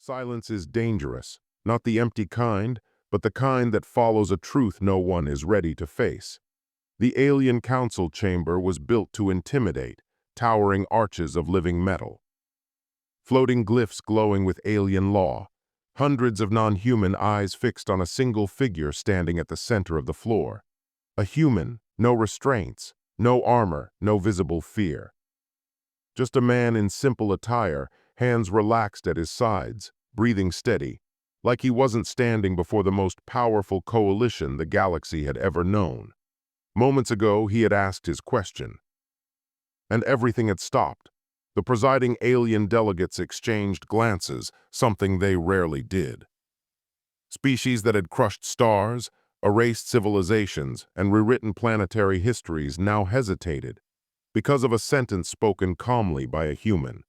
Silence is dangerous, not the empty kind, but the kind that follows a truth no one is ready to face. The alien council chamber was built to intimidate, towering arches of living metal. Floating glyphs glowing with alien law, hundreds of non-human eyes fixed on a single figure standing at the center of the floor. A human, no restraints, no armor, no visible fear. Just a man in simple attire, hands relaxed at his sides, breathing steady, like he wasn't standing before the most powerful coalition the galaxy had ever known. Moments ago, he had asked his question. And everything had stopped. The presiding alien delegates exchanged glances, something they rarely did. Species that had crushed stars, erased civilizations, and rewritten planetary histories now hesitated, because of a sentence spoken calmly by a human.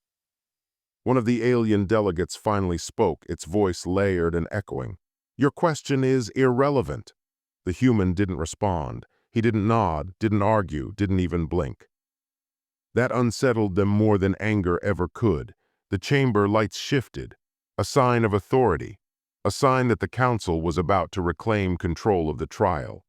One of the alien delegates finally spoke, its voice layered and echoing. "Your question is irrelevant." The human didn't respond. He didn't nod, didn't argue, didn't even blink. That unsettled them more than anger ever could. The chamber lights shifted, a sign of authority, a sign that the council was about to reclaim control of the trial.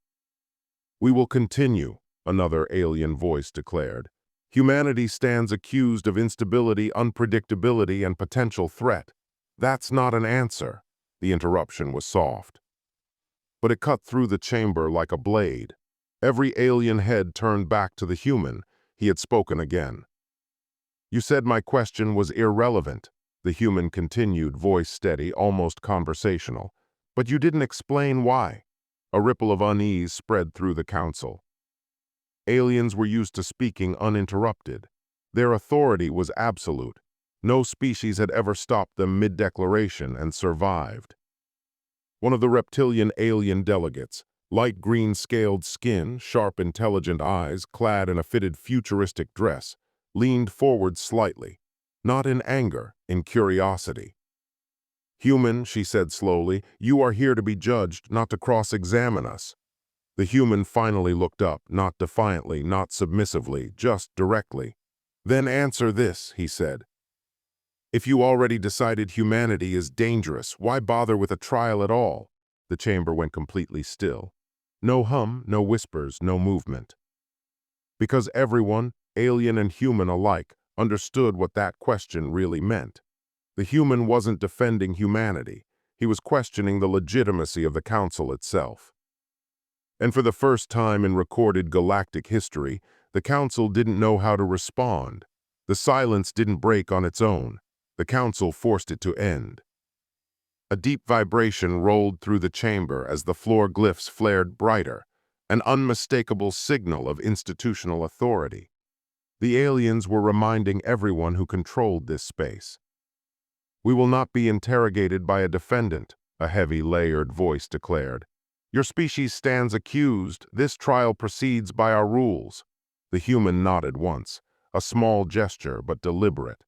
"We will continue," another alien voice declared. "Humanity stands accused of instability, unpredictability, and potential threat." "That's not an answer." The interruption was soft, but it cut through the chamber like a blade. Every alien head turned back to the human. He had spoken again. "You said my question was irrelevant," the human continued, voice steady, almost conversational. "But you didn't explain why." A ripple of unease spread through the council. Aliens were used to speaking uninterrupted. Their authority was absolute. No species had ever stopped them mid-declaration and survived. One of the reptilian alien delegates, light green scaled skin, sharp intelligent eyes, clad in a fitted futuristic dress, leaned forward slightly, not in anger, in curiosity. "Human," she said slowly, "you are here to be judged, not to cross-examine us." The human finally looked up, not defiantly, not submissively, just directly. "Then answer this," he said. "If you already decided humanity is dangerous, why bother with a trial at all?" The chamber went completely still. No hum, no whispers, no movement. Because everyone, alien and human alike, understood what that question really meant. The human wasn't defending humanity. He was questioning the legitimacy of the council itself. And for the first time in recorded galactic history, the council didn't know how to respond. The silence didn't break on its own. The council forced it to end. A deep vibration rolled through the chamber as the floor glyphs flared brighter, an unmistakable signal of institutional authority. The aliens were reminding everyone who controlled this space. "We will not be interrogated by a defendant," a heavy, layered voice declared. "Your species stands accused. This trial proceeds by our rules." The human nodded once, a small gesture but deliberate.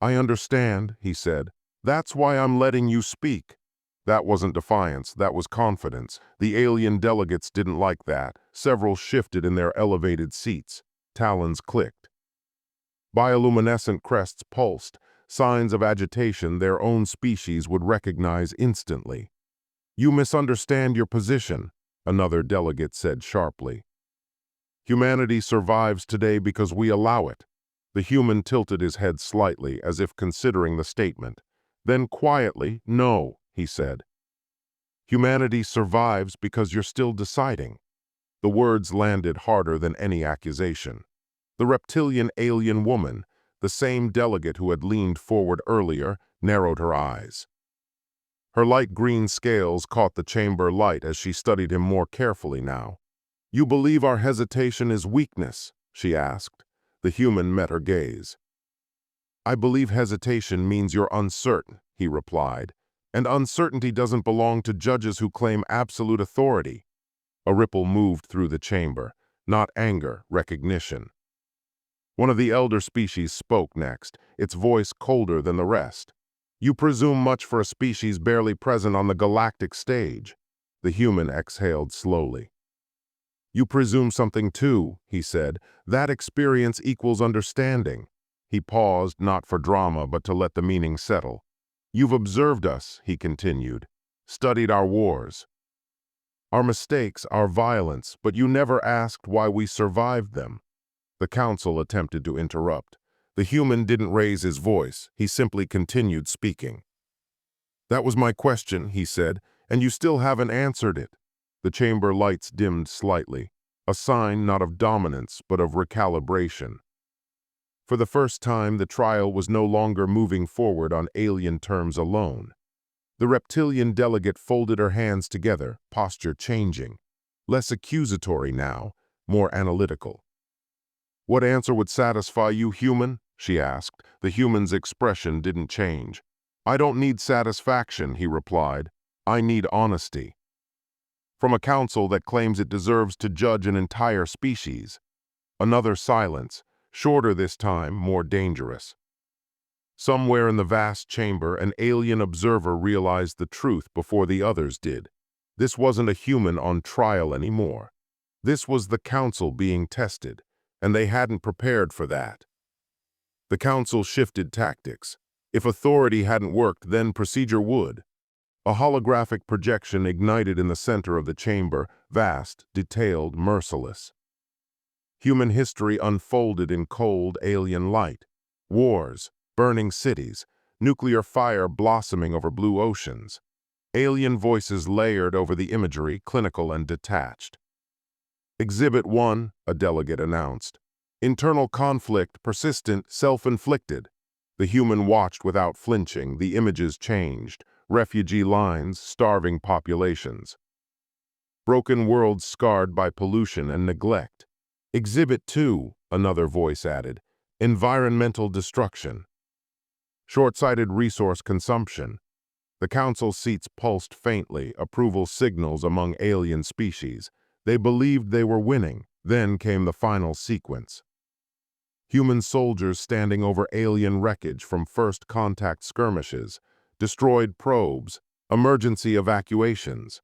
"I understand," he said. "That's why I'm letting you speak." That wasn't defiance, that was confidence. The alien delegates didn't like that. Several shifted in their elevated seats. Talons clicked. Bioluminescent crests pulsed, signs of agitation their own species would recognize instantly. "You misunderstand your position," another delegate said sharply. "Humanity survives today because we allow it." The human tilted his head slightly, as if considering the statement. Then quietly, "No," he said. "Humanity survives because you're still deciding." The words landed harder than any accusation. The reptilian alien woman, the same delegate who had leaned forward earlier, narrowed her eyes. Her light green scales caught the chamber light as she studied him more carefully now. "You believe our hesitation is weakness?" she asked. The human met her gaze. "I believe hesitation means you're uncertain," he replied, "and uncertainty doesn't belong to judges who claim absolute authority." A ripple moved through the chamber, not anger, recognition. One of the elder species spoke next, its voice colder than the rest. "You presume much for a species barely present on the galactic stage." The human exhaled slowly. "You presume something too," he said. "That experience equals understanding." He paused, not for drama, but to let the meaning settle. You've observed us, he continued, studied our wars, our mistakes, our violence, but you never asked why we survived them. The council attempted to interrupt. The human didn't raise his voice. He simply continued speaking. That was my question, he said, and you still haven't answered it. The chamber lights dimmed slightly, a sign not of dominance, but of recalibration. For the first time, the trial was no longer moving forward on alien terms alone. The reptilian delegate folded her hands together, posture changing. Less accusatory now, more analytical. What answer would satisfy you, human? She asked. The human's expression didn't change. I don't need satisfaction, he replied. I need honesty. From a council that claims it deserves to judge an entire species. Another silence, shorter this time, more dangerous. Somewhere in the vast chamber, an alien observer realized the truth before the others did. This wasn't a human on trial anymore. This was the council being tested, and they hadn't prepared for that. The council shifted tactics. If authority hadn't worked, then procedure would. A holographic projection ignited in the center of the chamber, vast, detailed, merciless. Human history unfolded in cold, alien light. Wars, burning cities, nuclear fire blossoming over blue oceans. Alien voices layered over the imagery, clinical and detached. Exhibit 1, a delegate announced. Internal conflict, persistent, self-inflicted. The human watched without flinching. The images changed. Refugee lines, starving populations. Broken worlds scarred by pollution and neglect. Exhibit 2, another voice added. Environmental destruction. Short-sighted resource consumption. The council's seats pulsed faintly, approval signals among alien species. They believed they were winning. Then came the final sequence. Human soldiers standing over alien wreckage from first contact skirmishes, destroyed probes, emergency evacuations.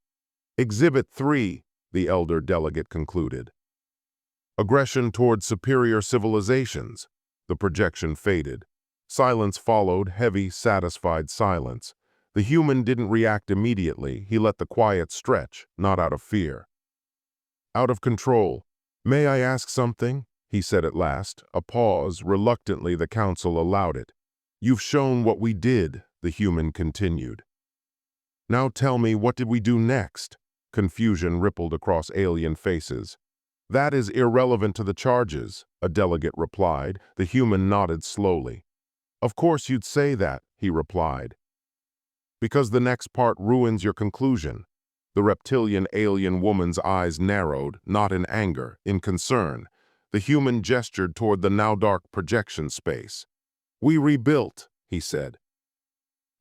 Exhibit 3, the elder delegate concluded. Aggression toward superior civilizations. The projection faded. Silence followed, heavy, satisfied silence. The human didn't react immediately. He let the quiet stretch, not out of fear. Out of control. May I ask something? He said at last. A pause. Reluctantly, the council allowed it. You've shown what we did, the human continued. Now tell me, what did we do next? Confusion rippled across alien faces. That is irrelevant to the charges, a delegate replied. The human nodded slowly. Of course you'd say that, he replied. Because the next part ruins your conclusion. The reptilian alien woman's eyes narrowed, not in anger, in concern. The human gestured toward the now dark projection space. We rebuilt, he said.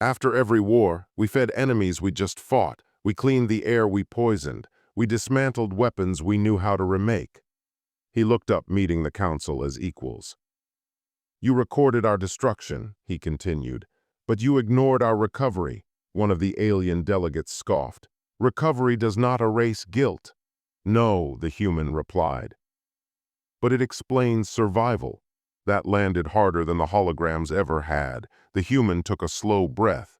After every war, we fed enemies we just fought. We cleaned the air we poisoned. We dismantled weapons we knew how to remake. He looked up, meeting the council as equals. You recorded our destruction, he continued, but you ignored our recovery. One of the alien delegates scoffed. Recovery does not erase guilt. No, the human replied. But it explains survival. That landed harder than the holograms ever had. The human took a slow breath.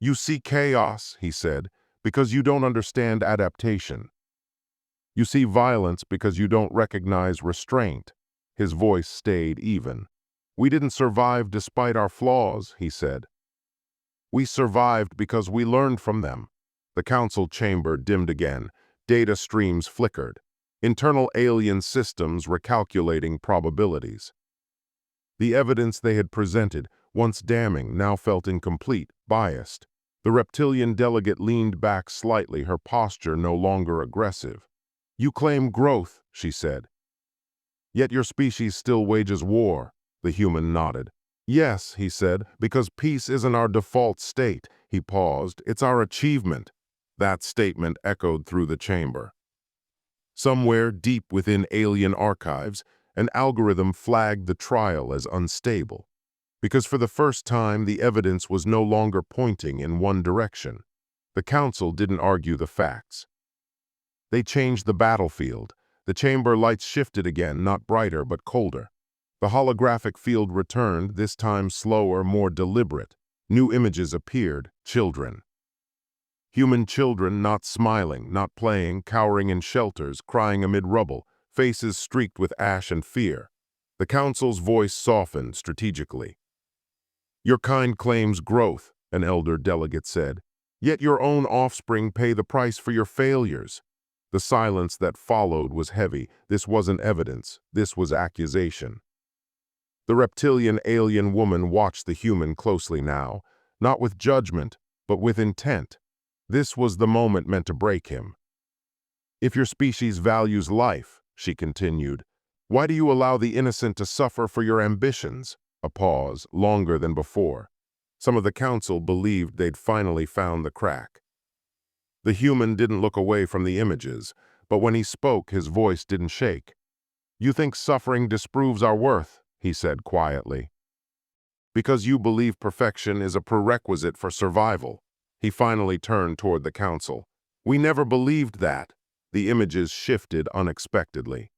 You see chaos, he said, because you don't understand adaptation. You see violence because you don't recognize restraint. His voice stayed even. We didn't survive despite our flaws, he said. We survived because we learned from them. The council chamber dimmed again. Data streams flickered. Internal alien systems recalculating probabilities. The evidence they had presented, once damning, now felt incomplete, biased. The reptilian delegate leaned back slightly, her posture no longer aggressive. You claim growth, she said. Yet your species still wages war. The human nodded. Yes, he said, because peace isn't our default state. He paused. It's our achievement. That statement echoed through the chamber. Somewhere deep within alien archives, an algorithm flagged the trial as unstable. Because for the first time, the evidence was no longer pointing in one direction. The council didn't argue the facts. They changed the battlefield. The chamber lights shifted again, not brighter but colder. The holographic field returned, this time slower, more deliberate. New images appeared, children. Human children not smiling, not playing, cowering in shelters, crying amid rubble, faces streaked with ash and fear. The council's voice softened strategically. "Your kind claims growth," an elder delegate said, "yet your own offspring pay the price for your failures." The silence that followed was heavy. This wasn't evidence, this was accusation. The reptilian alien woman watched the human closely now, not with judgment, but with intent. This was the moment meant to break him. "If your species values life," she continued, "why do you allow the innocent to suffer for your ambitions?" A pause, longer than before. Some of the council believed they'd finally found the crack. The human didn't look away from the images, but when he spoke, his voice didn't shake. "You think suffering disproves our worth," he said quietly. "Because you believe perfection is a prerequisite for survival." He finally turned toward the council. "We never believed that." The images shifted unexpectedly.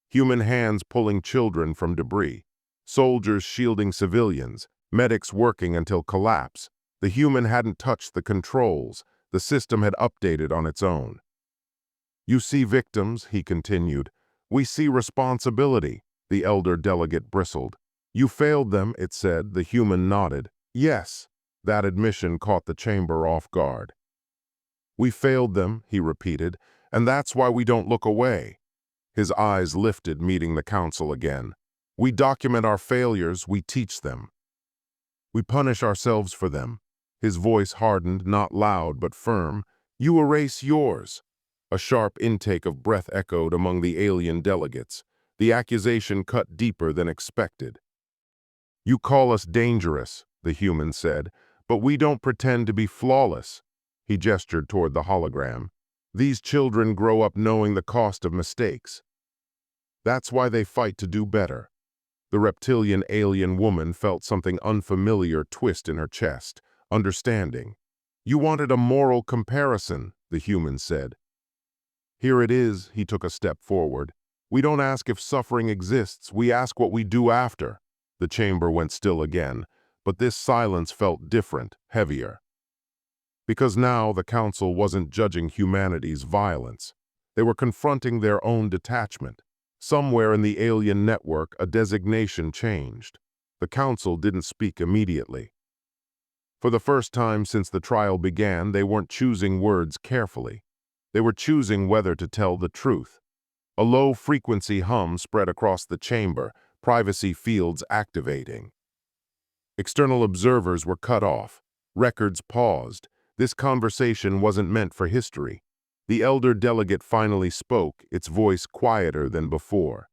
Human hands pulling children from debris, soldiers shielding civilians, medics working until collapse. The human hadn't touched the controls. The system had updated on its own. "You see victims," he continued. "We see responsibility." The elder delegate bristled. "You failed them," it said. The human nodded. "Yes." That admission caught the chamber off guard. "We failed them," he repeated, "and that's why we don't look away." His eyes lifted, meeting the council again. "We document our failures, we teach them. We punish ourselves for them." His voice hardened, not loud but firm. "You erase yours." A sharp intake of breath echoed among the alien delegates. The accusation cut deeper than expected. "You call us dangerous," the human said, "but we don't pretend to be flawless." He gestured toward the hologram. "These children grow up knowing the cost of mistakes. That's why they fight to do better." The reptilian alien woman felt something unfamiliar twist in her chest. Understanding. "You wanted a moral comparison," the human said. "Here it is." He took a step forward. "We don't ask if suffering exists, we ask what we do after." The chamber went still again, but this silence felt different, heavier. Because now the council wasn't judging humanity's violence. They were confronting their own detachment. Somewhere in the alien network, a designation changed. The council didn't speak immediately. For the first time since the trial began, they weren't choosing words carefully. They were choosing whether to tell the truth. A low-frequency hum spread across the chamber, privacy fields activating. External observers were cut off. Records paused. This conversation wasn't meant for history. The elder delegate finally spoke, its voice quieter than before.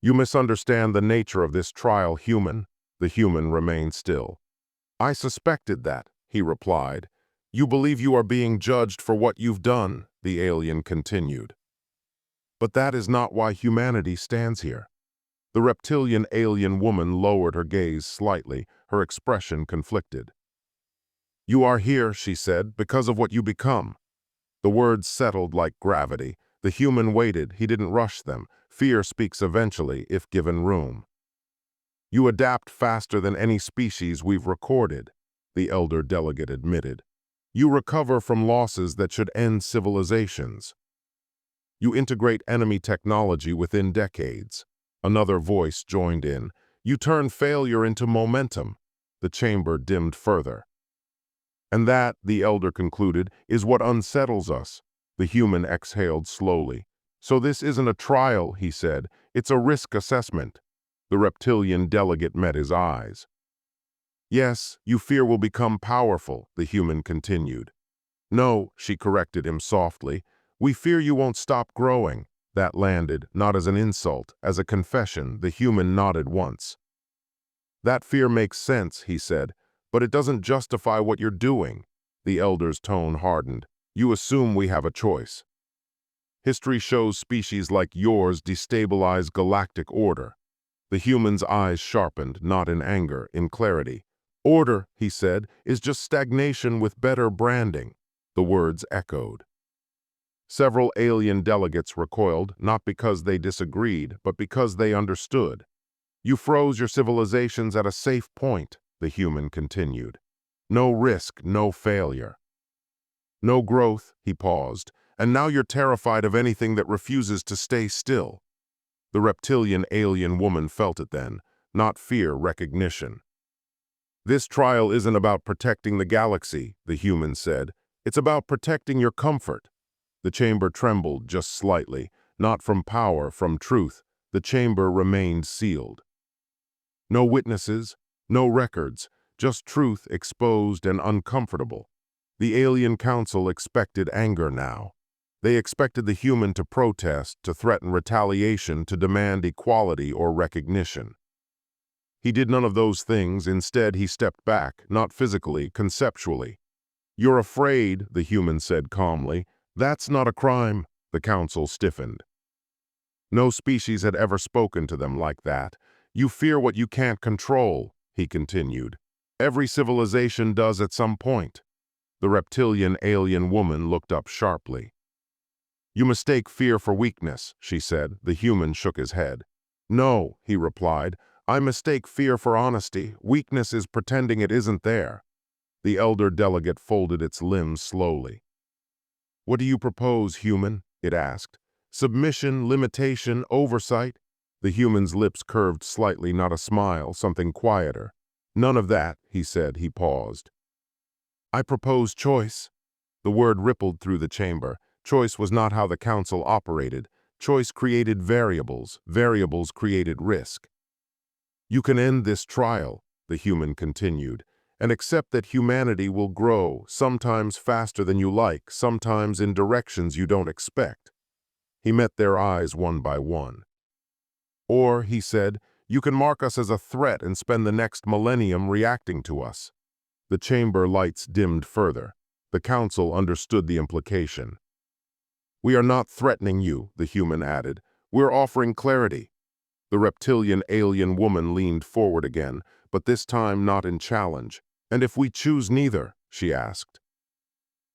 "You misunderstand the nature of this trial, human." The human remained still. "I suspected that," he replied. "You believe you are being judged for what you've done," the alien continued. "But that is not why humanity stands here." The reptilian alien woman lowered her gaze slightly, her expression conflicted. "You are here," she said, "because of what you become." The words settled like gravity. The human waited. He didn't rush them. Fear speaks eventually, if given room. "You adapt faster than any species we've recorded," the elder delegate admitted. "You recover from losses that should end civilizations. You integrate enemy technology within decades." Another voice joined in. "You turn failure into momentum." The chamber dimmed further. "And that," the elder concluded, "is what unsettles us." The human exhaled slowly. "So this isn't a trial," he said. "It's a risk assessment." The reptilian delegate met his eyes. "Yes, you fear will become powerful," the human continued. "No," she corrected him softly. "We fear you won't stop growing." That landed, not as an insult, as a confession. The human nodded once. "That fear makes sense," he said, "but it doesn't justify what you're doing." The elder's tone hardened. "You assume we have a choice. History shows species like yours destabilize galactic order." The human's eyes sharpened, not in anger, in clarity. "Order," he said, "is just stagnation with better branding." The words echoed. Several alien delegates recoiled, not because they disagreed, but because they understood. "You froze your civilizations at a safe point." the human continued. No risk, no failure. No growth, he paused, and now you're terrified of anything that refuses to stay still. The reptilian alien woman felt it then, not fear, recognition. This trial isn't about protecting the galaxy, the human said. It's about protecting your comfort. The chamber trembled just slightly, not from power, from truth. The chamber remained sealed. No witnesses, no records, just truth exposed and uncomfortable. The alien council expected anger now. They expected the human to protest, to threaten retaliation, to demand equality or recognition. He did none of those things. Instead, he stepped back, not physically, conceptually. You're afraid, the human said calmly. That's not a crime. The council stiffened. No species had ever spoken to them like that. You fear what you can't control, he continued. Every civilization does at some point. The reptilian alien woman looked up sharply. You mistake fear for weakness, she said. The human shook his head. No, he replied. I mistake fear for honesty. Weakness is pretending it isn't there. The elder delegate folded its limbs slowly. What do you propose, human? It asked. Submission, limitation, oversight? The human's lips curved slightly, not a smile, something quieter. None of that, he said. He paused. I propose choice. The word rippled through the chamber. Choice was not how the council operated. Choice created variables. Variables created risk. You can end this trial, the human continued, and accept that humanity will grow, sometimes faster than you like, sometimes in directions you don't expect. He met their eyes one by one. Or, he said, you can mark us as a threat and spend the next millennium reacting to us. The chamber lights dimmed further. The council understood the implication. We are not threatening you, the human added. We're offering clarity. The reptilian alien woman leaned forward again, but this time not in challenge. And if we choose neither, she asked.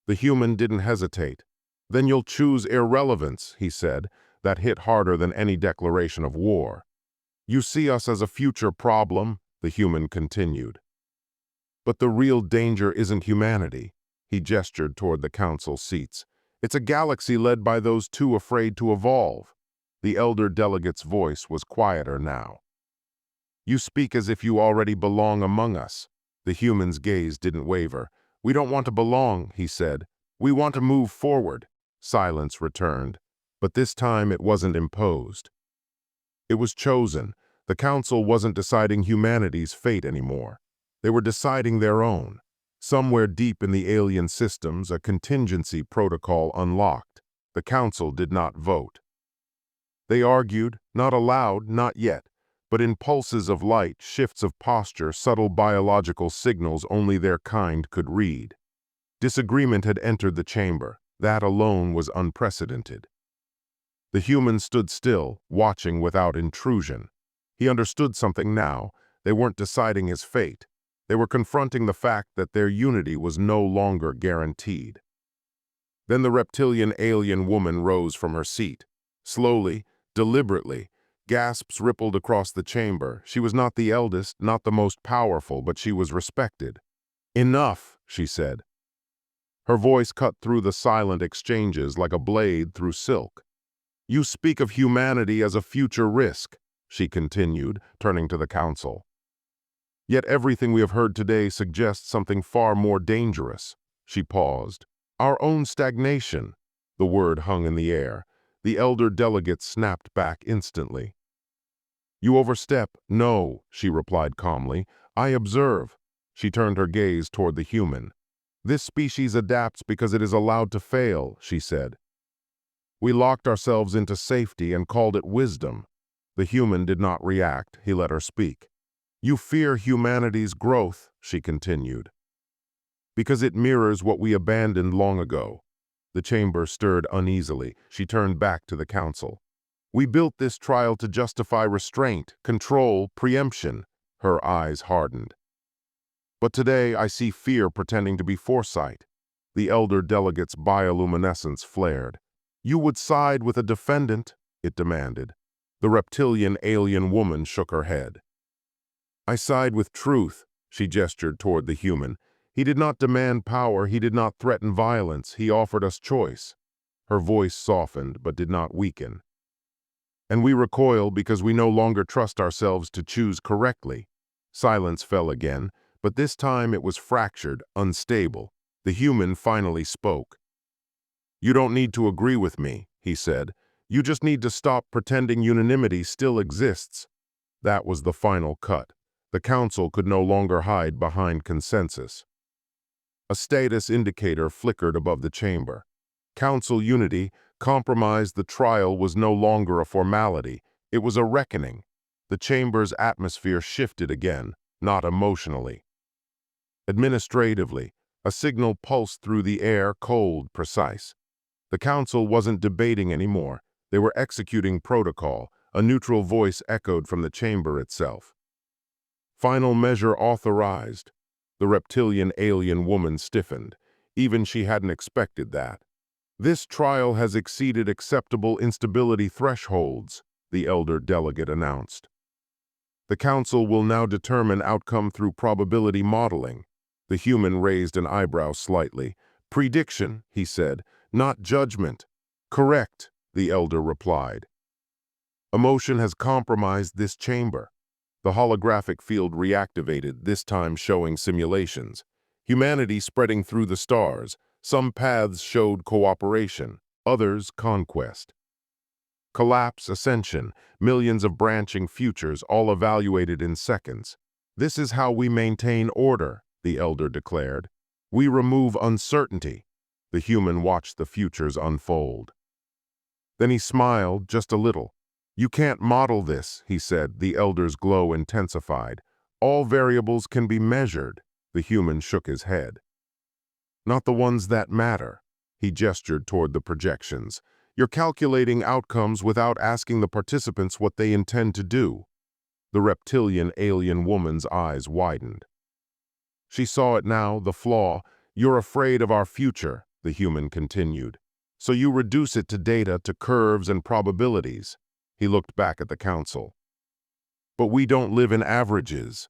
The human didn't hesitate. Then you'll choose irrelevance, he said. That hit harder than any declaration of war. You see us as a future problem, the human continued. But the real danger isn't humanity. He gestured toward the council seats. It's a galaxy led by those too afraid to evolve. The elder delegate's voice was quieter now. You speak as if you already belong among us. The human's gaze didn't waver. We don't want to belong, he said. We want to move forward. Silence returned, but this time it wasn't imposed. It was chosen. The council wasn't deciding humanity's fate anymore. They were deciding their own. Somewhere deep in the alien systems, a contingency protocol unlocked. The council did not vote. They argued, not aloud, not yet, but in pulses of light, shifts of posture, subtle biological signals only their kind could read. Disagreement had entered the chamber. That alone was unprecedented. The human stood still, watching without intrusion. He understood something now. They weren't deciding his fate. They were confronting the fact that their unity was no longer guaranteed. Then the reptilian alien woman rose from her seat. Slowly, deliberately, gasps rippled across the chamber. She was not the eldest, not the most powerful, but she was respected. Enough, she said. Her voice cut through the silent exchanges like a blade through silk. You speak of humanity as a future risk, she continued, turning to the council. Yet everything we have heard today suggests something far more dangerous. She paused. Our own stagnation. The word hung in the air. The elder delegate snapped back instantly. You overstep. No, she replied calmly. I observe. She turned her gaze toward the human. This species adapts because it is allowed to fail, she said. We locked ourselves into safety and called it wisdom. The human did not react. He let her speak. You fear humanity's growth, she continued, because it mirrors what we abandoned long ago. The chamber stirred uneasily. She turned back to the council. We built this trial to justify restraint, control, preemption. Her eyes hardened. But today I see fear pretending to be foresight. The elder delegate's bioluminescence flared. You would side with a defendant, it demanded. The reptilian alien woman shook her head. I side with truth, She gestured toward the human. He did not demand power, he did not threaten violence, he offered us choice. Her voice softened, but did not weaken. And we recoil because we no longer trust ourselves to choose correctly. Silence fell again, but this time it was fractured, unstable. The human finally spoke. "You don't need to agree with me," he said. "You just need to stop pretending unanimity still exists." That was the final cut. The council could no longer hide behind consensus. A status indicator flickered above the chamber. Council unity, compromise. The trial was no longer a formality. It was a reckoning. The chamber's atmosphere shifted again, not emotionally. Administratively, a signal pulsed through the air, cold, precise. The council wasn't debating anymore. They were executing protocol. A neutral voice echoed from the chamber itself. Final measure authorized. The reptilian alien woman stiffened. Even she hadn't expected that. "This trial has exceeded acceptable instability thresholds," the elder delegate announced. "The council will now determine outcome through probability modeling." The human raised an eyebrow slightly. "Prediction," he said, "not judgment." "Correct," the elder replied. "Emotion has compromised this chamber." The holographic field reactivated, this time showing simulations. Humanity spreading through the stars. Some paths showed cooperation, others conquest. Collapse, ascension, millions of branching futures, all evaluated in seconds. "This is how we maintain order," the elder declared. "We remove uncertainty." The human watched the futures unfold. Then he smiled, just a little. "You can't model this," he said, the elder's glow intensified. "All variables can be measured." The human shook his head. "Not the ones that matter." He gestured toward the projections. "You're calculating outcomes without asking the participants what they intend to do." The reptilian alien woman's eyes widened. She saw it now, the flaw. "You're afraid of our future," the human continued. "So you reduce it to data, to curves and probabilities." He looked back at the council. "But we don't live in averages."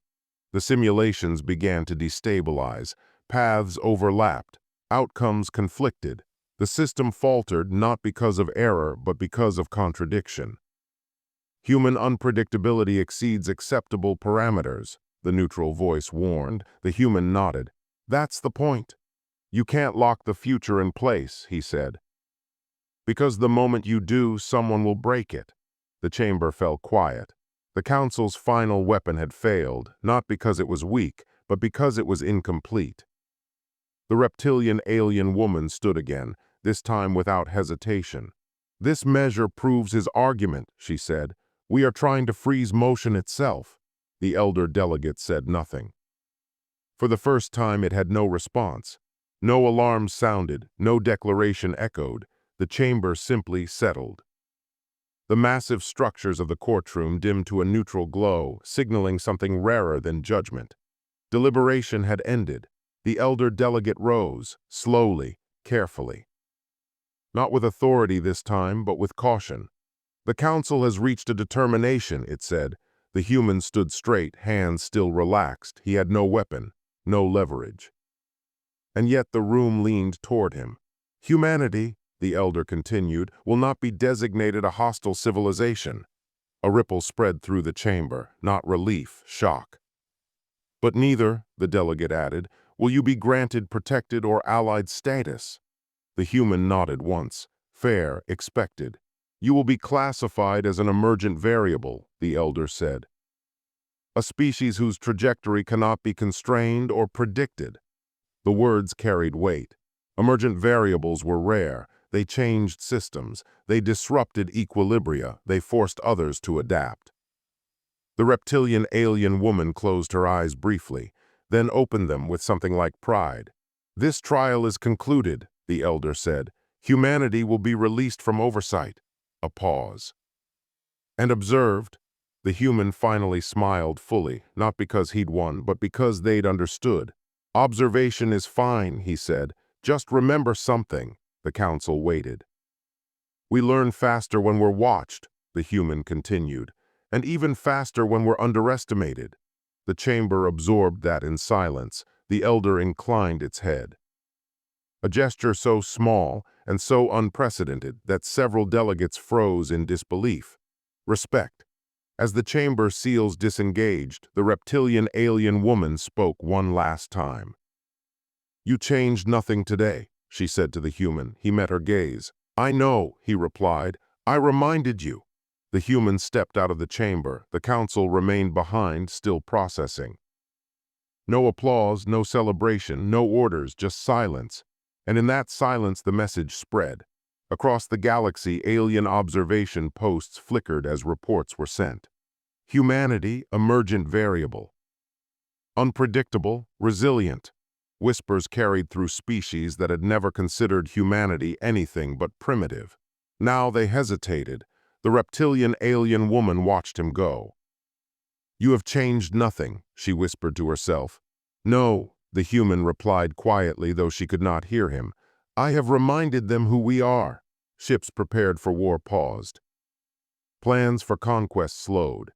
The simulations began to destabilize. Paths overlapped. Outcomes conflicted. The system faltered not because of error, but because of contradiction. "Human unpredictability exceeds acceptable parameters," the neutral voice warned. The human nodded. "That's the point. You can't lock the future in place," he said. "Because the moment you do, someone will break it." The chamber fell quiet. The council's final weapon had failed, not because it was weak, but because it was incomplete. The reptilian alien woman stood again, this time without hesitation. "This measure proves his argument," she said. "We are trying to freeze motion itself." The elder delegate said nothing. For the first time it had no response. No alarm sounded, no declaration echoed. The chamber simply settled. The massive structures of the courtroom dimmed to a neutral glow, signaling something rarer than judgment. Deliberation had ended. The elder delegate rose, slowly, carefully. Not with authority this time, but with caution. "The council has reached a determination," it said. The human stood straight, hands still relaxed. He had no weapon, no leverage. And yet the room leaned toward him. "Humanity," the elder continued, "will not be designated a hostile civilization." A ripple spread through the chamber, not relief, shock. "But neither," the delegate added, "will you be granted protected or allied status." The human nodded once. "Fair, expected." "You will be classified as an emergent variable," the elder said. "A species whose trajectory cannot be constrained or predicted." The words carried weight. Emergent variables were rare. They changed systems. They disrupted equilibria. They forced others to adapt. The reptilian alien woman closed her eyes briefly, then opened them with something like pride. "This trial is concluded," the elder said. "Humanity will be released from oversight." A pause. "And observed." The human finally smiled fully, not because he'd won, but because they'd understood. "Observation is fine," he said. "Just remember something." The council waited. "We learn faster when we're watched," the human continued, "and even faster when we're underestimated." The chamber absorbed that in silence. The elder inclined its head. A gesture so small and so unprecedented that several delegates froze in disbelief. Respect. As the chamber seals disengaged, the reptilian alien woman spoke one last time. "You changed nothing today," she said to the human. He met her gaze. "I know," he replied. "I reminded you." The human stepped out of the chamber. The council remained behind, still processing. No applause, no celebration, no orders, just silence. And in that silence the message spread. Across the galaxy, alien observation posts flickered as reports were sent. Humanity, emergent variable. Unpredictable, resilient. Whispers carried through species that had never considered humanity anything but primitive. Now they hesitated. The reptilian alien woman watched him go. "You have changed nothing," she whispered to herself. "No," the human replied quietly, though she could not hear him. "I have reminded them who we are." Ships prepared for war paused. Plans for conquest slowed.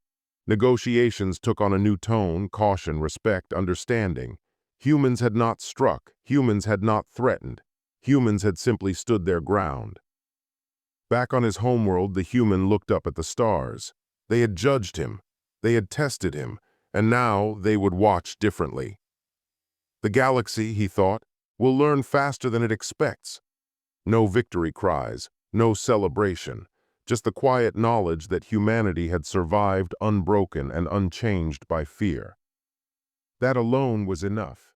Negotiations took on a new tone: caution, respect, understanding. Humans had not struck. Humans had not threatened. Humans had simply stood their ground. Back on his homeworld, the human looked up at the stars. They had judged him. They had tested him. And now they would watch differently. The galaxy, he thought, will learn faster than it expects. No victory cries, no celebration, just the quiet knowledge that humanity had survived unbroken and unchanged by fear. That alone was enough.